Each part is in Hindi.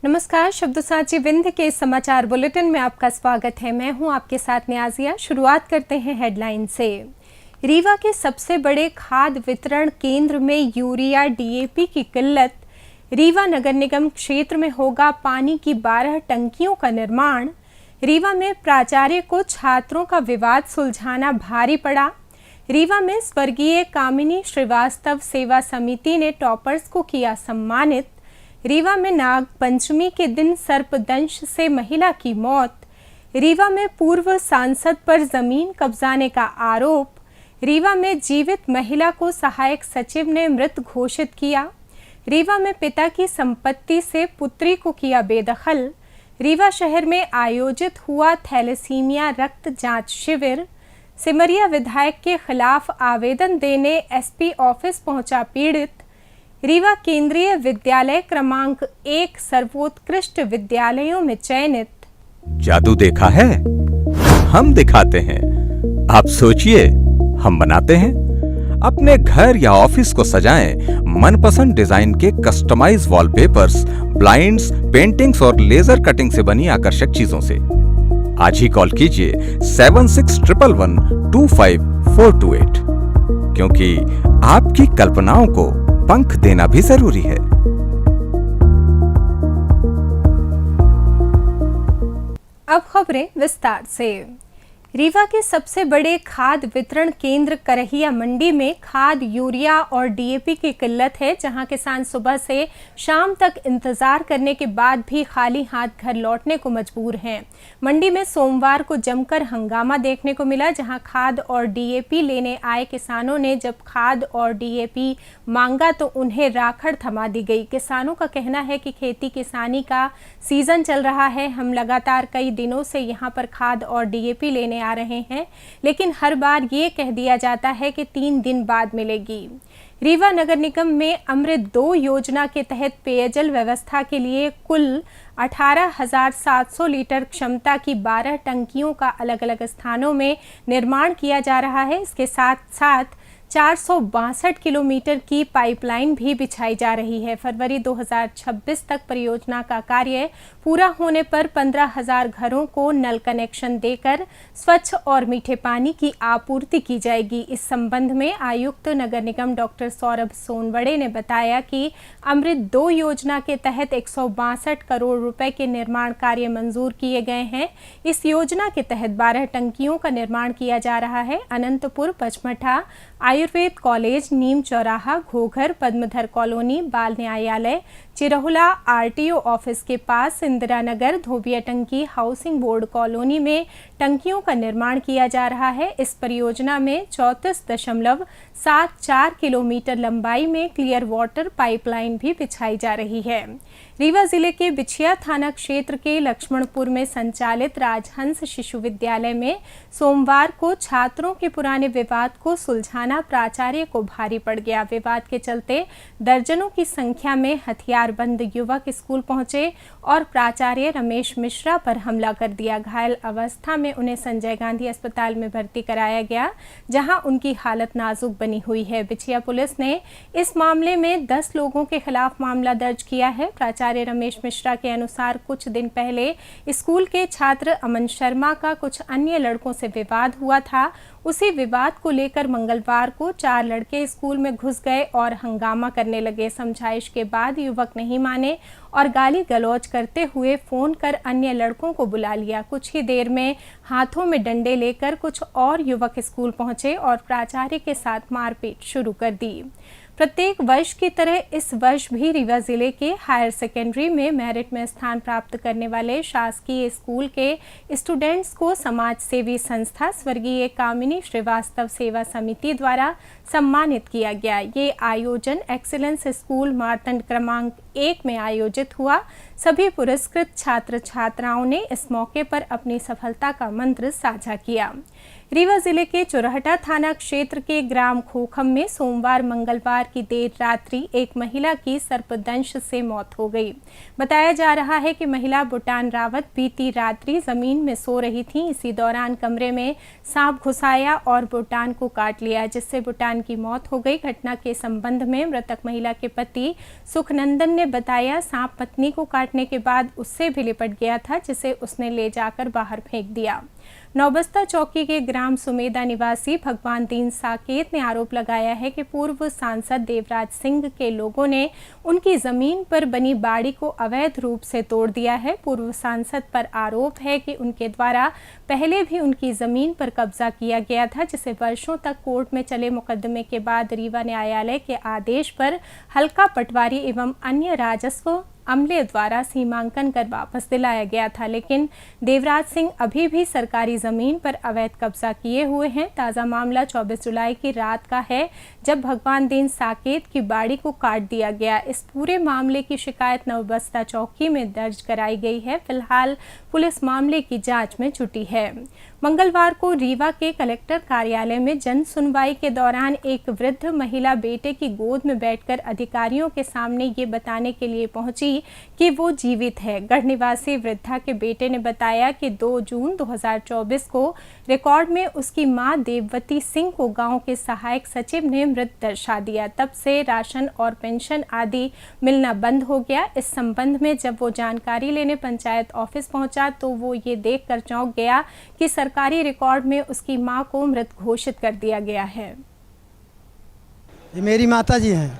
नमस्कार, शब्दसाची विंध्य के समाचार बुलेटिन में आपका स्वागत है। मैं हूं आपके साथ न्याजिया। शुरुआत करते हैं हेडलाइन से। रीवा के सबसे बड़े खाद वितरण केंद्र में यूरिया डीएपी की किल्लत। रीवा नगर निगम क्षेत्र में होगा पानी की 12 टंकियों का निर्माण। रीवा में प्राचार्य को छात्रों का विवाद सुलझाना भारी पड़ा। रीवा में स्वर्गीय कामिनी श्रीवास्तव सेवा समिति ने टॉपर्स को किया सम्मानित। रीवा में नाग पंचमी के दिन सर्पदंश से महिला की मौत। रीवा में पूर्व सांसद पर जमीन कब्जाने का आरोप। रीवा में जीवित महिला को सहायक सचिव ने मृत घोषित किया। रीवा में पिता की संपत्ति से पुत्री को किया बेदखल। रीवा शहर में आयोजित हुआ थैलेसीमिया रक्त जांच शिविर। सिमरिया विधायक के खिलाफ आवेदन देने एसपी ऑफिस पहुंचा पीड़ित। रीवा केंद्रीय विद्यालय क्रमांक 1 सर्वोत्कृष्ट विद्यालयों में चयनित। जादू देखा है, हम दिखाते हैं। आप सोचिए, हम बनाते हैं। अपने घर या ऑफिस को सजाएं मनपसंद डिजाइन के कस्टमाइज वॉलपेपर्स, ब्लाइंड्स, पेंटिंग्स और लेजर कटिंग से बनी आकर्षक चीजों से। आज ही कॉल कीजिए 7611125428, क्योंकि आपकी कल्पनाओं को पंख देना भी जरूरी है। अब खबरें विस्तार से। रीवा के सबसे बड़े खाद वितरण केंद्र करहिया मंडी में खाद, यूरिया और डीएपी की किल्लत है, जहां किसान सुबह से शाम तक इंतजार करने के बाद भी खाली हाथ घर लौटने को मजबूर हैं। मंडी में सोमवार को जमकर हंगामा देखने को मिला, जहां खाद और डीएपी लेने आए किसानों ने जब खाद और डीएपी मांगा तो उन्हें राखड़ थमा दी गई। किसानों का कहना है कि खेती किसानी का सीजन चल रहा है, हम लगातार कई दिनों से यहाँ पर खाद और डीएपी लेने आ रहे हैं, लेकिन हर बार ये कह दिया जाता है कि 3 दिन बाद मिलेगी। रीवा नगर निगम में अमृत 2 योजना के तहत पेयजल व्यवस्था के लिए कुल 18,700 लीटर क्षमता की 12 टंकियों का अलग अलग स्थानों में निर्माण किया जा रहा है। इसके साथ साथ 462 किलोमीटर की पाइपलाइन भी बिछाई जा रही है। फरवरी 2026 तक परियोजना का कार्य पूरा होने पर 15,000 घरों को नल कनेक्शन देकर स्वच्छ और मीठे पानी की आपूर्ति की जाएगी। इस संबंध में आयुक्त नगर निगम डॉक्टर सौरभ सोनवड़े ने बताया कि अमृत 2 योजना के तहत 162 करोड़ रुपए के निर्माण कार्य मंजूर किए गए हैं। इस योजना के तहत 12 टंकियों का निर्माण किया जा रहा है। अनंतपुर, पचमढ़ा आयुर्वेद कॉलेज, नीम चौराहा, घोघर, पद्मधर कॉलोनी, बाल न्यायालय, चिरहुला आरटीओ ऑफिस के पास, इंदिरा नगर, धोबिया टंकी, हाउसिंग बोर्ड कॉलोनी में टंकियों का निर्माण किया जा रहा है। इस परियोजना में 34.74 किलोमीटर लंबाई में क्लियर वाटर पाइपलाइन भी बिछाई जा रही है। रीवा जिले के बिछिया थाना क्षेत्र के लक्ष्मणपुर में संचालित राजहंस शिशु विद्यालय में सोमवार को छात्रों के पुराने विवाद को सुलझाना प्राचार्य को भारी पड़ गया। विवाद के चलते दर्जनों की संख्या में हथियारबंद युवक स्कूल पहुंचे और प्राचार्य रमेश मिश्रा पर हमला कर दिया। घायल अवस्था में उन्हें संजय गांधी अस्पताल में भर्ती कराया गया, जहां उनकी हालत नाजुक बनी हुई है। बिछिया पुलिस ने इस मामले में 10 लोगों के खिलाफ मामला दर्ज किया है। प्राचार्य रमेश मिश्रा के अनुसार कुछ दिन पहले स्कूल के छात्र अमन शर्मा का कुछ अन्य लड़कों से विवाद हुआ था। उसी विवाद को लेकर मंगलवार को 4 लड़के स्कूल में घुस गए और हंगामा करने लगे। समझाइश के बाद युवक नहीं माने और गाली गलौज करते हुए फोन कर अन्य लड़कों को बुला लिया। कुछ ही देर में हाथों में डंडे लेकर कुछ और युवक स्कूल पहुंचे और प्राचार्य के साथ मारपीट शुरू कर दी। प्रत्येक वर्ष की तरह इस वर्ष भी रीवा जिले के हायर सेकेंडरी में मेरिट में स्थान प्राप्त करने वाले शासकीय स्कूल के स्टूडेंट्स को समाज सेवी संस्था स्वर्गीय कामिनी श्रीवास्तव सेवा समिति द्वारा सम्मानित किया गया। ये आयोजन एक्सीलेंस स्कूल मार्तंड क्रमांक 1 में आयोजित हुआ। सभी पुरस्कृत छात्र छात्राओं ने इस मौके पर अपनी सफलता का मंत्र साझा किया। रीवा जिले के चुरहटा थाना क्षेत्र के ग्राम खोखम में सोमवार मंगलवार की देर रात्रि एक महिला की सर्पदंश से मौत हो गई। बताया जा रहा है कि महिला बुटान रावत बीती रात्रि जमीन में सो रही थी। इसी दौरान कमरे में सांप घुस आया और बुटान को काट लिया, जिससे बुटान की मौत हो गई। घटना के संबंध में मृतक महिला के पति सुखनंदन ने बताया, सांप पत्नी को काटने के बाद उससे भी लिपट गया था, जिसे उसने ले जाकर बाहर फेंक दिया। नौबस्ता चौकी के ग्राम सुमेदा निवासी भगवान दीन साकेत ने आरोप लगाया है कि पूर्व सांसद देवराज सिंह के लोगों ने उनकी जमीन पर बनी बाड़ी को अवैध रूप से तोड़ दिया है। पूर्व सांसद पर आरोप है कि उनके द्वारा पहले भी उनकी जमीन पर कब्जा किया गया था, जिसे वर्षों तक कोर्ट में चले मुकदमे के बाद रीवा न्यायालय के आदेश पर हल्का पटवारी एवं अन्य राजस्व अमले द्वारा सीमांकन कर वापस दिलाया गया था। लेकिन देवराज सिंह अभी भी सरकारी जमीन पर अवैध कब्जा किए हुए हैं। ताज़ा मामला 24 जुलाई की रात का है, जब भगवान दीन साकेत की बाड़ी को काट दिया गया। इस पूरे मामले की शिकायत नौबस्ता चौकी में दर्ज कराई गई है। फिलहाल पुलिस मामले की जांच में जुटी है। मंगलवार को रीवा के कलेक्टर कार्यालय में जन सुनवाई के दौरान एक वृद्ध महिला बेटे की गोद में बैठकर अधिकारियों के सामने ये बताने के लिए पहुंची कि वो जीवित है। गढ़ निवासी वृद्धा के बेटे ने बताया कि 2 जून 2024 को रिकॉर्ड में उसकी मां देववती सिंह को गांव के सहायक सचिव ने मृत दर्शा दिया। तब से राशन और पेंशन आदि मिलना बंद हो गया। इस संबंध में जब वो जानकारी लेने पंचायत ऑफिस पहुंचा तो वो ये देखकर चौंक गया कि सरकारी रिकॉर्ड में उसकी मां को मृत घोषित कर दिया गया है। ये मेरी माता जी हैं,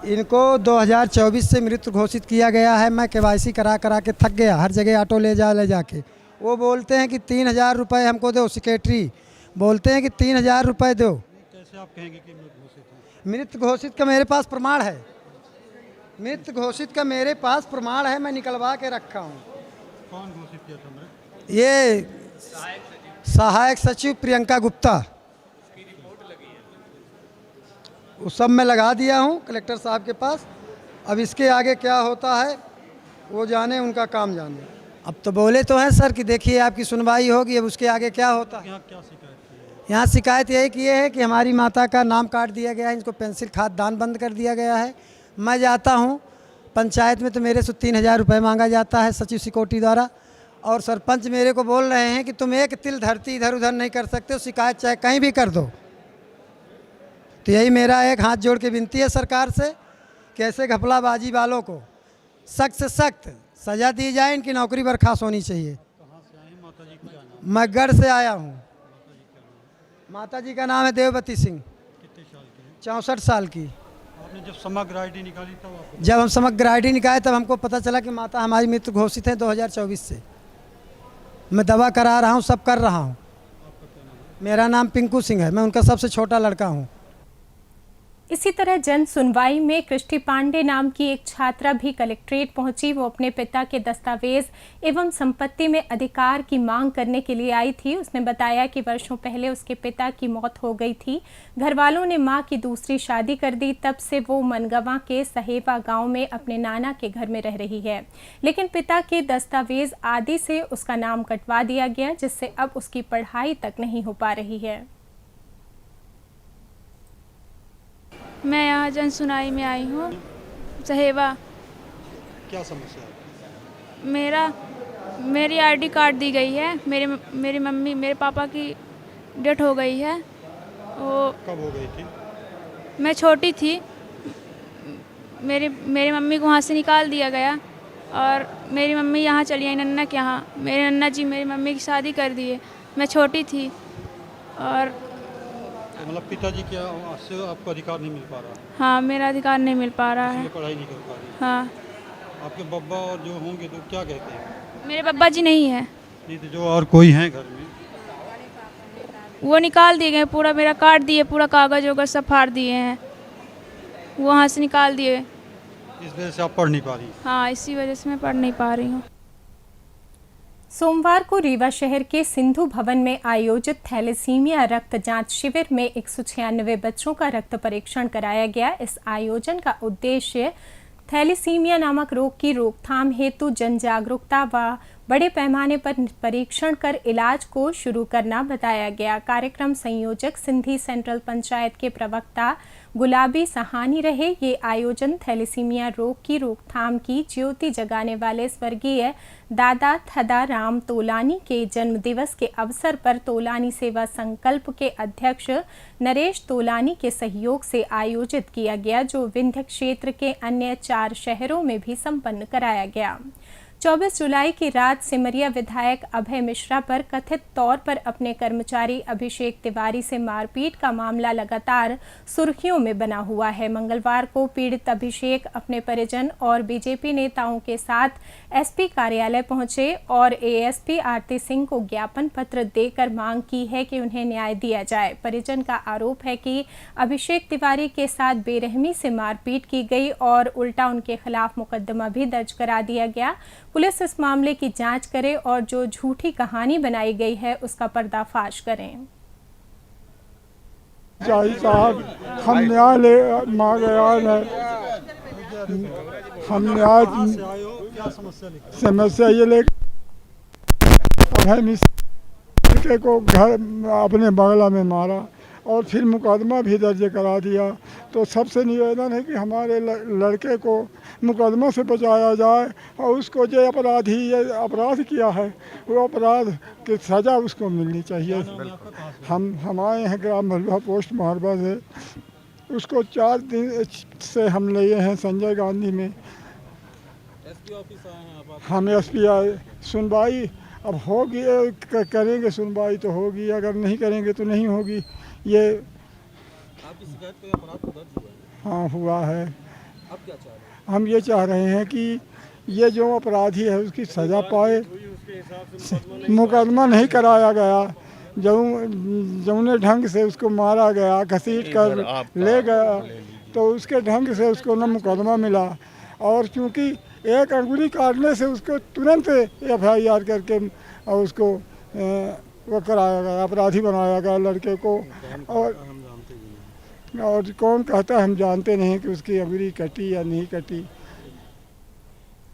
इनको 2024 से मृत घोषित किया गया है। मैं केवाईसी करा के थक गया, हर जगह ऑटो ले जाके। वो बोलते हैं कि 3000 रुपये हमको दो, सेक्रेटरी बोलते हैं कि 3000 रुपये दो। कैसे आप कहेंगे कि मृत घोषित है? मृत घोषित का मेरे पास प्रमाण है, मृत घोषित का मेरे पास प्रमाण है, मैं निकलवा के रखा हूँ। कौन घोषित किया था मृत? ये सहायक सचिव प्रियंका गुप्ता, उस सब मैं लगा दिया हूँ कलेक्टर साहब के पास। अब इसके आगे क्या होता है वो जाने, उनका काम जाने। अब तो बोले तो हैं सर कि देखिए आपकी सुनवाई होगी, अब उसके आगे क्या होता है। यहाँ क्या शिकायत की है? यहाँ शिकायत यही की है कि हमारी माता का नाम काट दिया गया है, इनको पेंसिल खाद दान बंद कर दिया गया है। मैं जाता हूँ पंचायत में तो मेरे से 3000 रुपये मांगा जाता है सचिव सिक्योरिटी द्वारा, और सरपंच मेरे को बोल रहे हैं कि तुम एक तिल धरती इधर उधर नहीं कर सकते हो, शिकायत चाहे कहीं भी कर दो। तो यही मेरा एक हाथ जोड़ के विनती है सरकार से कि ऐसे घपलाबाजी वालों को सख्त से सख्त सज़ा दी जाए, इनकी नौकरी बर्खास्त होनी चाहिए। कहाँ से आए हैं? माता जी का नाम? मैं गढ़ से आया हूँ। माता जी का नाम है देववती सिंह, कितने साल के हैं? 64 साल की। आपने जब समग्र आईडी निकाली तब आपको जब हम समग्र आईडी निकाले तब हमको पता चला कि माता हमारी मृत घोषित है 2024 से। मैं दवा करा रहा हूँ, सब कर रहा हूँ। मेरा नाम पिंकू सिंह है, मैं उनका सबसे छोटा लड़का हूँ। इसी तरह जन सुनवाई में कृष्टि पांडे नाम की एक छात्रा भी कलेक्ट्रेट पहुंची। वो अपने पिता के दस्तावेज एवं संपत्ति में अधिकार की मांग करने के लिए आई थी। उसने बताया कि वर्षों पहले उसके पिता की मौत हो गई थी। घर वालों ने मां की दूसरी शादी कर दी। तब से वो मनगवा के सहेवा गांव में अपने नाना के घर में रह रही है, लेकिन पिता के दस्तावेज आदि से उसका नाम कटवा दिया गया, जिससे अब उसकी पढ़ाई तक नहीं हो पा रही है। मैं यहाँ जन सुनाई में आई हूँ, सहेवा। क्या समस्या है? मेरी आईडी कार्ड दी गई है। मेरे पापा की डेथ हो गई है। वो कब हो गई थी? मैं छोटी थी, मेरी मम्मी को वहाँ से निकाल दिया गया और मेरी मम्मी यहाँ चली आई नन्ना के यहाँ। मेरे नन्ना जी मेरी मम्मी की शादी कर दिए। मैं छोटी थी और तो मतलब पिताजी क्या से आपको अधिकार नहीं मिल पा रहा? हाँ, मेरा अधिकार नहीं मिल पा रहा है। इसलिए पढ़ाई नहीं कर पा रही? हाँ। आपके बब्बा और जो होंगे तो क्या कहते हैं? मेरे बब्बा जी नहीं है। नहीं तो जो और कोई हैं घर में? वो निकाल दिए गए, पूरा मेरा काट दिए, पूरा कागज वगैरह सब फाड़ दिए हैं, वो वहाँ से निकाल दिए। इस वजह से आप पढ़ नहीं पा रही? हाँ, इसी वजह से मैं पढ़ नहीं पा रही हूँ। सोमवार को रीवा शहर के सिंधु भवन में आयोजित थैलेसीमिया रक्त जांच शिविर में 196 बच्चों का रक्त परीक्षण कराया गया। इस आयोजन का उद्देश्य थैलीसीमिया नामक रोग की रोकथाम हेतु जन जागरूकता व बड़े पैमाने पर परीक्षण कर इलाज को शुरू करना बताया गया। कार्यक्रम संयोजक सिंधी सेंट्रल पंचायत के प्रवक्ता गुलाबी सहानी रहे। ये आयोजन थैलीसीमिया रोग की रोकथाम की ज्योति जगाने वाले स्वर्गीय दादा थदा राम तोलानी के जन्म दिवस के अवसर पर तोलानी सेवा संकल्प के अध्यक्ष नरेश तोलानी के सहयोग से आयोजित किया गया, जो विंध्य क्षेत्र के अन्य 4 शहरों में भी संपन्न कराया गया। 24 जुलाई की रात सिमरिया विधायक अभय मिश्रा पर कथित तौर पर अपने कर्मचारी अभिषेक तिवारी से मारपीट का मामला लगातार सुर्खियों में बना हुआ है। मंगलवार को पीड़ित अभिषेक अपने परिजन और बीजेपी नेताओं के साथ एसपी कार्यालय पहुंचे और एएसपी आरती सिंह को ज्ञापन पत्र देकर मांग की है कि उन्हें न्याय दिया जाए। परिजन का आरोप है कि अभिषेक तिवारी के साथ बेरहमी से मारपीट की गई और उल्टा उनके खिलाफ मुकदमा भी दर्ज करा दिया गया। पुलिस इस मामले की जांच करे और जो झूठी कहानी बनाई गई है उसका पर्दाफाश करें। साहब, हम न्याय मांगे, हम न्याय क्या समस्या लेकर? समस्या ये ले लड़के को घर अपने बंगला में मारा और फिर मुकदमा भी दर्ज करा दिया। तो सबसे निवेदन है कि हमारे लड़के को मुकदमा से बचाया जाए और उसको जो अपराधी ये अपराध किया है वो अपराध की सज़ा उसको मिलनी चाहिए। हम आए हैं ग्राम भलुआ पोस्ट महरबा से। उसको 4 दिन से हम लिए हैं संजय गांधी में। एसपी ऑफिस आए हैं आप? हम एसपी आए। सुनवाई अब होगी, करेंगे सुनवाई तो होगी, अगर नहीं करेंगे तो नहीं होगी। ये आपकी शिकायत पे अपराध तो दर्ज हुआ है? हाँ, हुआ है। अब क्या चाह रहे हैं? हम ये चाह रहे हैं कि ये जो अपराधी है उसकी सज़ा पाए। मुकदमा नहीं कराया गया, जौने ढंग से उसको मारा गया, घसीट कर ले गया, तो उसके ढंग से उसको न मुकदमा मिला। और चूँकि एक अंगुली काटने से उसको तुरंत FIR करके और उसको वो कराया गया, अपराधी बनाया गया लड़के को। और कौन कहता है, हम जानते नहीं कि उसकी अंगुली कटी या नहीं कटी।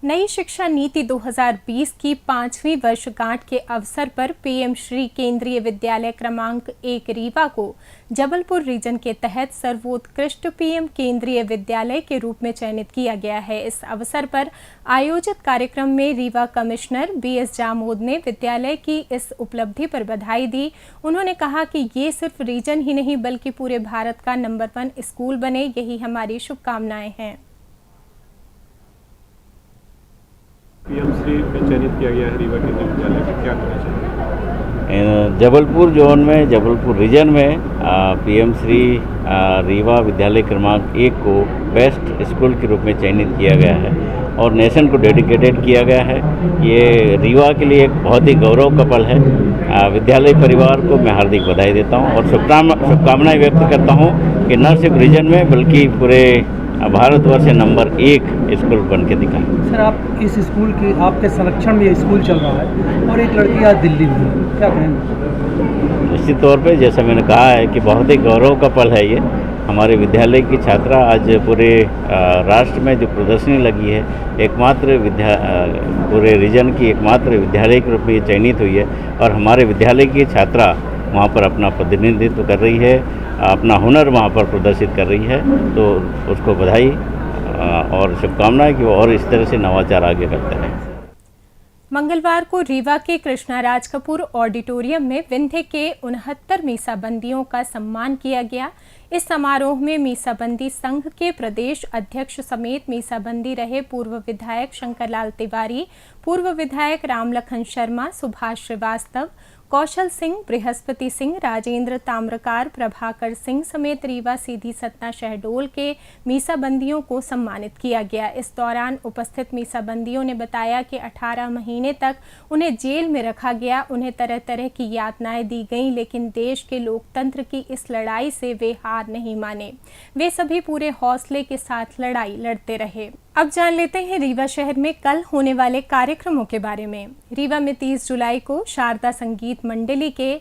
नई शिक्षा नीति 2020 की 5वीं वर्षगांठ के अवसर पर पीएम श्री केंद्रीय विद्यालय क्रमांक 1 रीवा को जबलपुर रीजन के तहत सर्वोत्कृष्ट पीएम केंद्रीय विद्यालय के रूप में चयनित किया गया है। इस अवसर पर आयोजित कार्यक्रम में रीवा कमिश्नर BS जामोद ने विद्यालय की इस उपलब्धि पर बधाई दी। उन्होंने कहा कि ये सिर्फ रीजन ही नहीं बल्कि पूरे भारत का नंबर 1 स्कूल बने, यही हमारी शुभकामनाएं हैं। पीएम श्री में चयनित किया गया है रीवा केंद्रीय विद्यालय में, क्या कहना चाहिए? जबलपुर जोन में, जबलपुर रीजन में पीएम श्री रीवा विद्यालय क्रमांक 1 को बेस्ट स्कूल के रूप में चयनित किया गया है और नेशन को डेडिकेटेड किया गया है। ये रीवा के लिए एक बहुत ही गौरव का पल है। विद्यालय परिवार को मैं हार्दिक बधाई देता हूँ और शुभकामनाएं व्यक्त करता हूँ कि न सिर्फ रीजन में बल्कि पूरे भारतवर्ष से नंबर 1 स्कूल बन के दिखाएं। सर, आप इस स्कूल की, आपके संरक्षण में ये स्कूल चल रहा है और एक लड़की आज दिल्ली में है, क्या कहेंगे? निश्चित तौर पे जैसा मैंने कहा है कि बहुत ही गौरव का पल है ये। हमारे विद्यालय की छात्रा आज पूरे राष्ट्र में जो प्रदर्शनी लगी है, एकमात्र पूरे रीजन की एकमात्र विद्यालय के रूप में चयनित हुई है और हमारे विद्यालय की छात्रा वहाँ पर अपना प्रतिनिधित्व कर रही है, अपना हुनर वहाँ पर प्रदर्शित कर रही है। तो उसको बधाई और शुभकामनाएं कि वो और इस तरह से नवाचार आगे करते रहें। मंगलवार को रीवा के कृष्णा राज कपूर ऑडिटोरियम में विंध्य के 69 मीसाबंदियों का सम्मान किया गया। इस समारोह में मीसाबंदी संघ के प्रदेश अध्यक्ष समेत मीसाबंदी रहे पूर्व विधायक शंकरलाल तिवारी, पूर्व विधायक रामलखन शर्मा, सुभाष श्रीवास्तव, कौशल सिंह, बृहस्पति सिंह, राजेंद्र ताम्रकार, प्रभाकर सिंह समेत रीवा सीधी सतना शहडोल के मीसाबंदियों को सम्मानित किया गया। इस दौरान उपस्थित मीसाबंदियों ने बताया कि 18 महीने तक उन्हें जेल में रखा गया, उन्हें तरह तरह की यातनाएं दी गईं, लेकिन देश के लोकतंत्र की इस लड़ाई से वे हार नहीं माने। वे सभी पूरे हौसले के साथ लड़ाई लड़ते रहे। अब जान लेते हैं रीवा शहर में कल होने वाले कार्यक्रमों के बारे में। रीवा में 30 जुलाई को शारदा संगीत मंडली के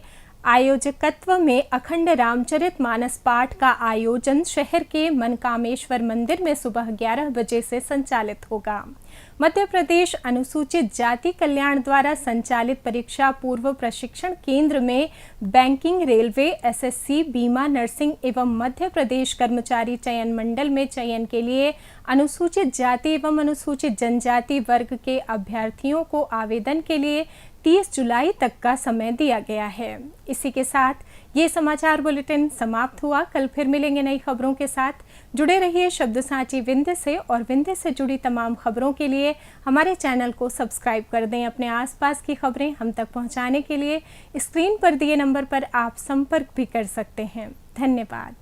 आयोजकत्व में अखंड रामचरित मानस पाठ का आयोजन शहर के मनकामेश्वर मंदिर में सुबह 11 बजे से संचालित होगा। मध्य प्रदेश अनुसूचित जाति कल्याण द्वारा संचालित परीक्षा पूर्व प्रशिक्षण केंद्र में बैंकिंग, रेलवे, एसएससी, बीमा, नर्सिंग एवं मध्य प्रदेश कर्मचारी चयन मंडल में चयन के लिए अनुसूचित जाति एवं अनुसूचित जनजाति वर्ग के अभ्यर्थियों को आवेदन के लिए 30 जुलाई तक का समय दिया गया है। इसी के साथ ये समाचार बुलेटिन समाप्त हुआ। कल फिर मिलेंगे नई खबरों के साथ। जुड़े रहिए शब्द साची विंध्य से और विंध्य से जुड़ी तमाम खबरों के लिए हमारे चैनल को सब्सक्राइब कर दें। अपने आसपास की खबरें हम तक पहुंचाने के लिए स्क्रीन पर दिए नंबर पर आप संपर्क भी कर सकते हैं। धन्यवाद।